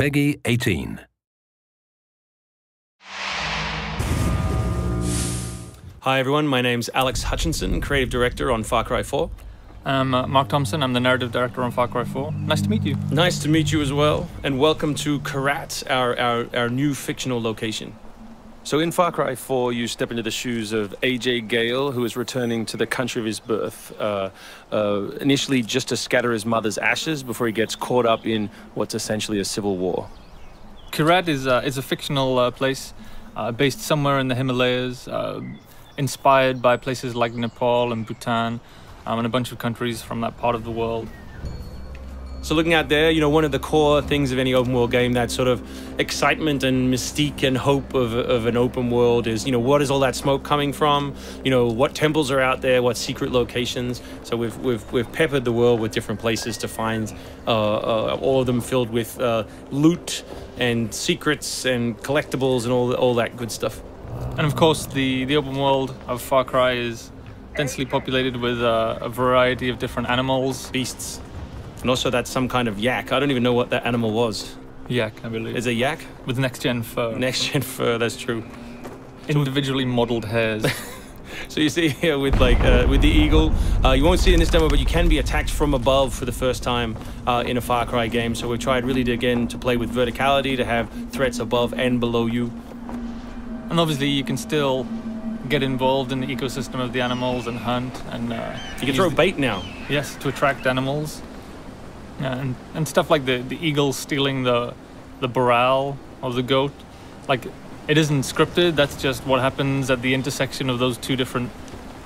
Peggy 18. Hi everyone, my name's Alex Hutchinson, Creative Director on Far Cry 4. I'm Mark Thompson, I'm the Narrative Director on Far Cry 4. Nice to meet you. Nice to meet you as well, and welcome to Karat, our new fictional location. So in Far Cry 4, you step into the shoes of AJ Gale, who is returning to the country of his birth, initially just to scatter his mother's ashes before he gets caught up in what's essentially a civil war. Karat is a fictional place based somewhere in the Himalayas, inspired by places like Nepal and Bhutan, and a bunch of countries from that part of the world. So looking out there, one of the core things of any open world game, that sort of excitement and mystique and hope of an open world is, what is all that smoke coming from? What temples are out there? What secret locations? So we've peppered the world with different places to find, all of them filled with loot and secrets and collectibles and all that good stuff. And of course, the open world of Far Cry is densely populated with a variety of different animals, beasts. And also that's some kind of yak. I don't even know what that animal was. Yak, I believe. Is it yak? With next-gen fur. Next-gen fur, that's true. Individually modeled hairs. So you see here with the eagle, you won't see it in this demo, but you can be attacked from above for the first time in a Far Cry game. So we've tried really to play with verticality, to have threats above and below you. And obviously you can still get involved in the ecosystem of the animals and hunt. And you can throw bait now. Yes, to attract animals. And stuff like the eagle stealing the morale of the goat. Like, it isn't scripted, that's just what happens at the intersection of those two different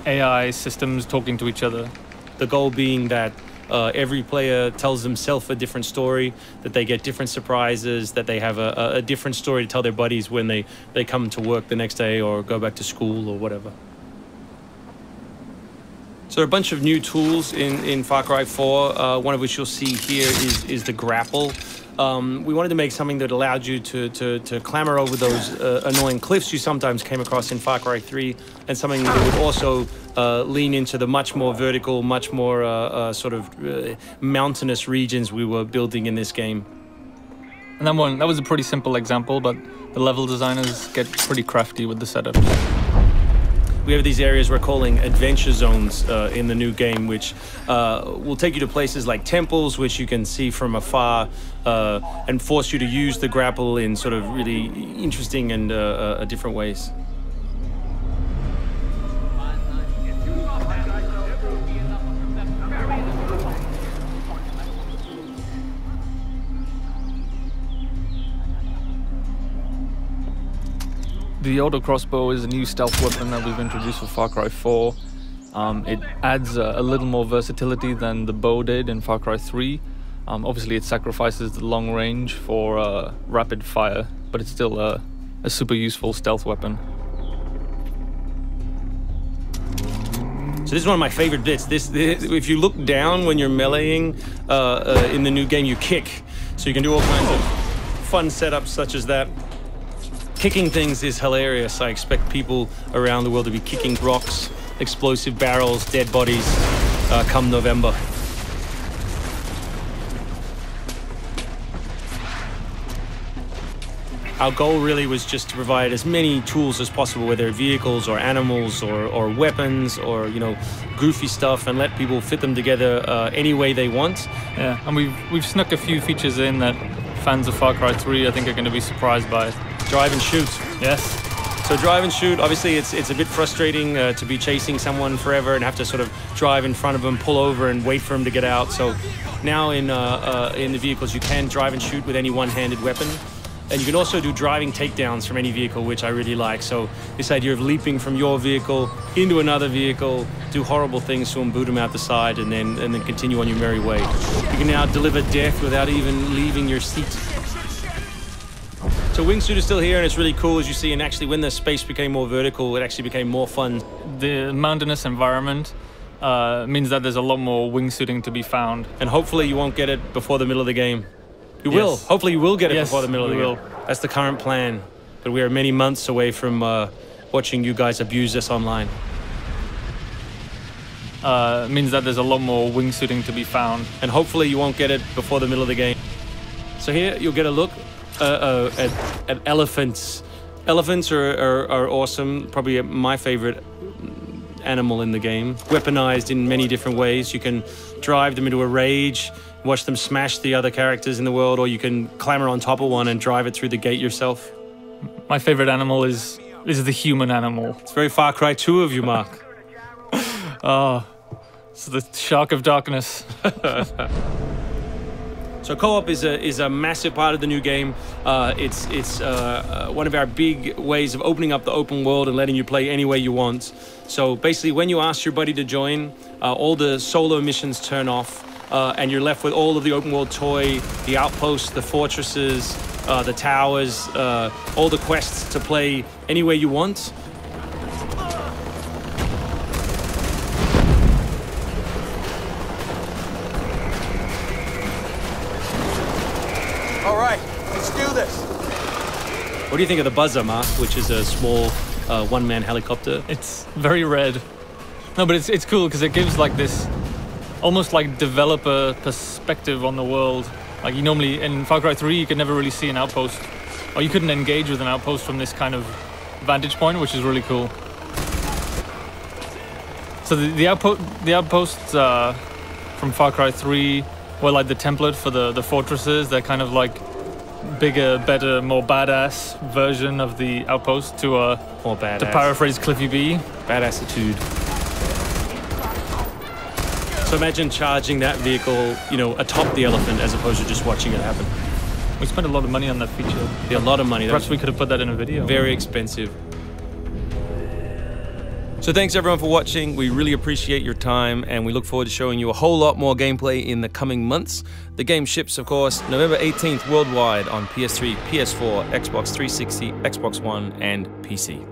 AI systems talking to each other. The goal being that every player tells themselves a different story, that they get different surprises, that they have a different story to tell their buddies when they come to work the next day or go back to school or whatever. So there are a bunch of new tools in Far Cry 4, one of which you'll see here is the grapple. We wanted to make something that allowed you to clamber over those annoying cliffs you sometimes came across in Far Cry 3, and something that would also lean into the much more vertical, much more mountainous regions we were building in this game. And that was a pretty simple example, but the level designers get pretty crafty with the setups. We have these areas we're calling adventure zones in the new game, which will take you to places like temples, which you can see from afar, and force you to use the grapple in sort of really interesting and different ways. The auto crossbow is a new stealth weapon that we've introduced for Far Cry 4. It adds a little more versatility than the bow did in Far Cry 3. Obviously it sacrifices the long range for rapid fire, but it's still a super useful stealth weapon. So this is one of my favorite bits. If you look down when you're meleeing in the new game, you kick. So you can do all kinds of fun setups such as that. Kicking things is hilarious. I expect people around the world to be kicking rocks, explosive barrels, dead bodies come November. Our goal really was just to provide as many tools as possible, whether vehicles or animals or weapons or goofy stuff, and let people fit them together any way they want. Yeah, and we've snuck a few features in that fans of Far Cry 3 I think are going to be surprised by. Drive and shoot. Yes. So drive and shoot, obviously it's a bit frustrating to be chasing someone forever and have to sort of drive in front of them, pull over and wait for them to get out. So now in the vehicles you can drive and shoot with any one-handed weapon. And you can also do driving takedowns from any vehicle, which I really like. So this idea of leaping from your vehicle into another vehicle, do horrible things to them, boot them out the side, and then continue on your merry way. You can now deliver death without even leaving your seat. So wingsuit is still here, and it's really cool, as you see, and actually when the space became more vertical, it actually became more fun. The mountainous environment means that there's a lot more wingsuiting to be found. And hopefully you won't get it before the middle of the game. You will. Hopefully you will get it before the middle of the game. That's the current plan. But we are many months away from watching you guys abuse us online. Means that there's a lot more wingsuiting to be found. And hopefully you won't get it before the middle of the game. So here you'll get a look at elephants. Elephants are awesome, probably my favorite animal in the game. Weaponized in many different ways. You can drive them into a rage, watch them smash the other characters in the world, or you can clamber on top of one and drive it through the gate yourself. My favorite animal is the human animal. It's very Far Cry 2 of you, Mark. Oh, it's the shark of darkness. So co-op is a massive part of the new game. It's one of our big ways of opening up the open world and letting you play any way you want. So basically, when you ask your buddy to join, all the solo missions turn off, and you're left with all of the open world toy, the outposts, the fortresses, the towers, all the quests to play any way you want. All right, let's do this. What do you think of the Buzzer, Mark, which is a small one-man helicopter? It's very red. No, but it's cool because it gives like this almost like developer perspective on the world. Like you normally in Far Cry 3 you could never really see an outpost, or you couldn't engage with an outpost from this kind of vantage point, which is really cool. So the outposts from Far Cry 3 were like the template for the fortresses. They're kind of like bigger, better, more badass version of the outpost to more badass. To paraphrase Cliffy B. Badassitude. So imagine charging that vehicle, you know, atop the elephant as opposed to just watching it happen. We spent a lot of money on that feature. Yeah, a lot of money. Perhaps we could have put that in a video. Very expensive. So thanks everyone for watching. We really appreciate your time and we look forward to showing you a whole lot more gameplay in the coming months. The game ships, of course, November 18th worldwide on PS3, PS4, Xbox 360, Xbox One, and PC.